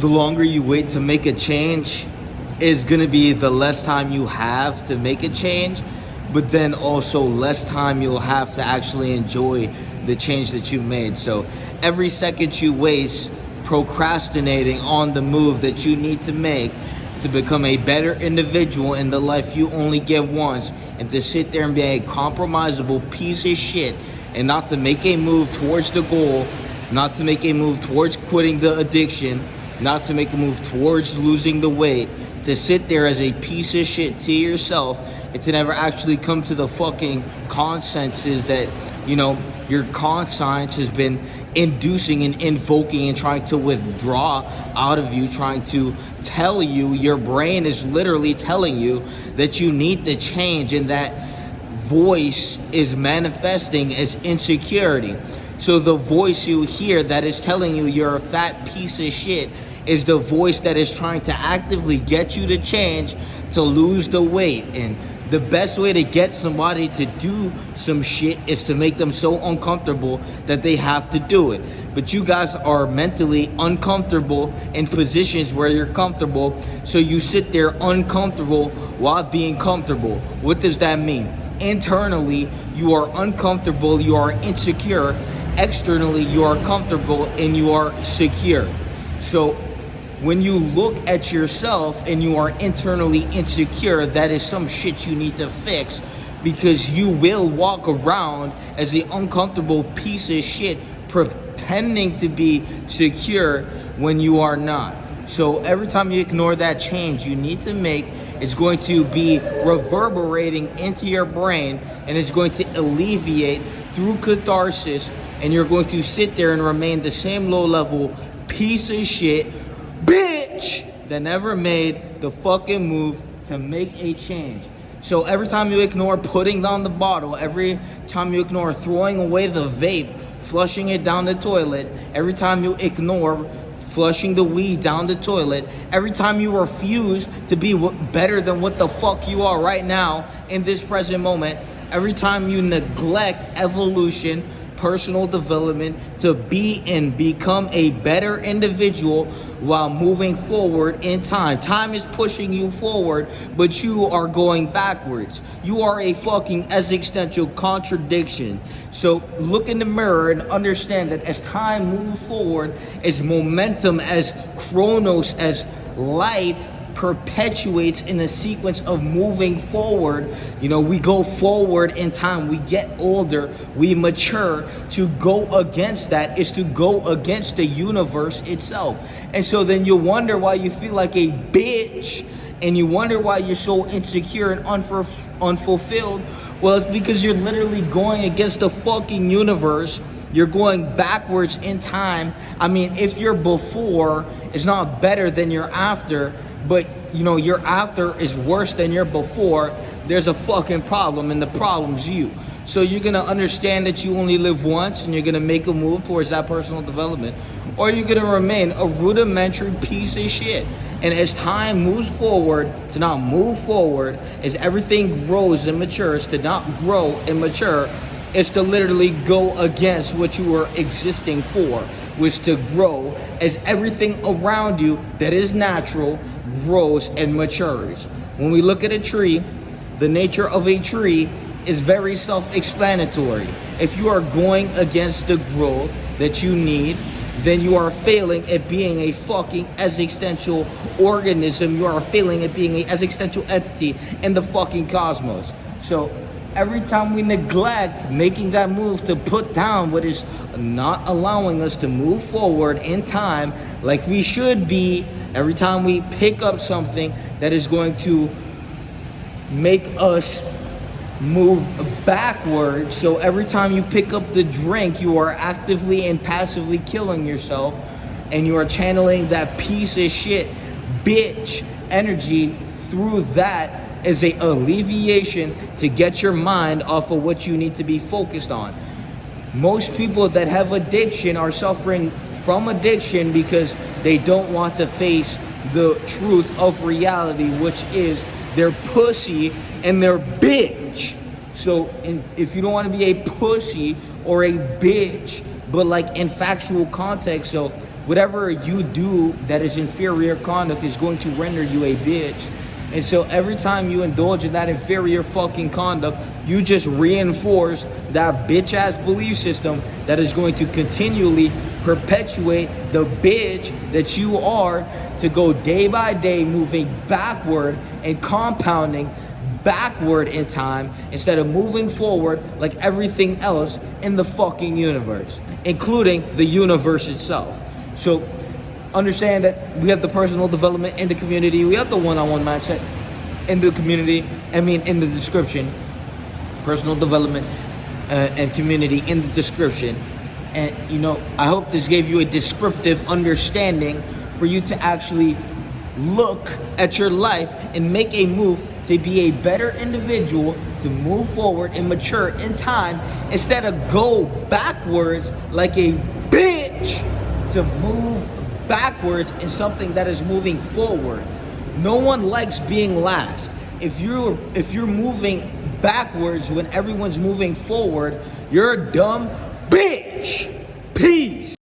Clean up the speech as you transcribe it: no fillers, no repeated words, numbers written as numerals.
the longer you wait to make a change is going to be the less time you have to make a change, but then also less time you'll have to actually enjoy the change that you made. So every second you waste procrastinating on the move that you need to make to become a better individual in the life you only get once, and to sit there and be a compromisable piece of shit and not to make a move towards the goal, not to make a move towards quitting the addiction, not to make a move towards losing the weight, to sit there as a piece of shit to yourself and to never actually come to the fucking consensus that, you know, your conscience has been inducing and invoking and trying to withdraw out of you, trying to tell you, your brain is literally telling you that you need to change, and that voice is manifesting as insecurity. So the voice you hear that is telling you you're a fat piece of shit is the voice that is trying to actively get you to change, to lose the weight. And the best way to get somebody to do some shit is to make them so uncomfortable that they have to do it. But you guys are mentally uncomfortable in positions where you're comfortable, so you sit there uncomfortable while being comfortable. What does that mean? Internally, you are uncomfortable, you are insecure. Externally, you are comfortable and you are secure. So when you look at yourself and you are internally insecure, that is some shit you need to fix, because you will walk around as the uncomfortable piece of shit pretending to be secure when you are not. So every time you ignore that change you need to make, it's going to be reverberating into your brain, and it's going to alleviate through catharsis, and you're going to sit there and remain the same low-level piece of shit bitch that never made the fucking move to make a change. So every time you ignore putting down the bottle, every time you ignore throwing away the vape, flushing it down the toilet, every time you ignore flushing the weed down the toilet, every time you refuse to be better than what the fuck you are right now in this present moment, every time you neglect evolution, personal development, to be and become a better individual while moving forward in time. Time is pushing you forward, but you are going backwards. You are a fucking existential contradiction. So look in the mirror and understand that as time moves forward, as momentum, as chronos, as life perpetuates in a sequence of moving forward, you know, we go forward in time, we get older, we mature. To go against that is to go against the universe itself. And so then you wonder why you feel like a bitch, and you wonder why you're so insecure and unfulfilled. Well, it's because you're literally going against the fucking universe. You're going backwards in time. I mean, if your before is not better than your after, but you know your after is worse than your before, there's a fucking problem, and the problem's you. So you're gonna understand that you only live once, and you're gonna make a move towards that personal development, or you're gonna remain a rudimentary piece of shit. And as time moves forward, to not move forward, as everything grows and matures, to not grow and mature, is to literally go against what you were existing for, which to grow as everything around you that is natural grows and matures. When we look at a tree, the nature of a tree is very self-explanatory. If you are going against the growth that you need, then you are failing at being a fucking existential organism. You are failing at being an existential entity in the fucking cosmos. So every time we neglect making that move to put down what is not allowing us to move forward in time like we should be, every time we pick up something that is going to make us move backwards, so every time you pick up the drink, you are actively and passively killing yourself, and you are channeling that piece of shit bitch energy through that as a alleviation to get your mind off of what you need to be focused on. Most people that have addiction are suffering from addiction because they don't want to face the truth of reality, which is they're pussy and they're bitch. So if you don't want to be a pussy or a bitch, but like in factual context, so whatever you do that is inferior conduct is going to render you a bitch. And so every time you indulge in that inferior fucking conduct, you just reinforce that bitch ass belief system that is going to continually perpetuate the bitch that you are, to go day by day moving backward and compounding backward in time instead of moving forward like everything else in the fucking universe, including the universe itself. So understand that we have the personal development in the community. We have the one-on-one mindset in the community. In the description. Personal development and community in the description. And, I hope this gave you a descriptive understanding for you to actually look at your life and make a move to be a better individual, to move forward and mature in time, instead of go backwards like a bitch, to move backwards in something that is moving forward. No one likes being last. If you're moving backwards when everyone's moving forward, you're a dumb bitch. Peace.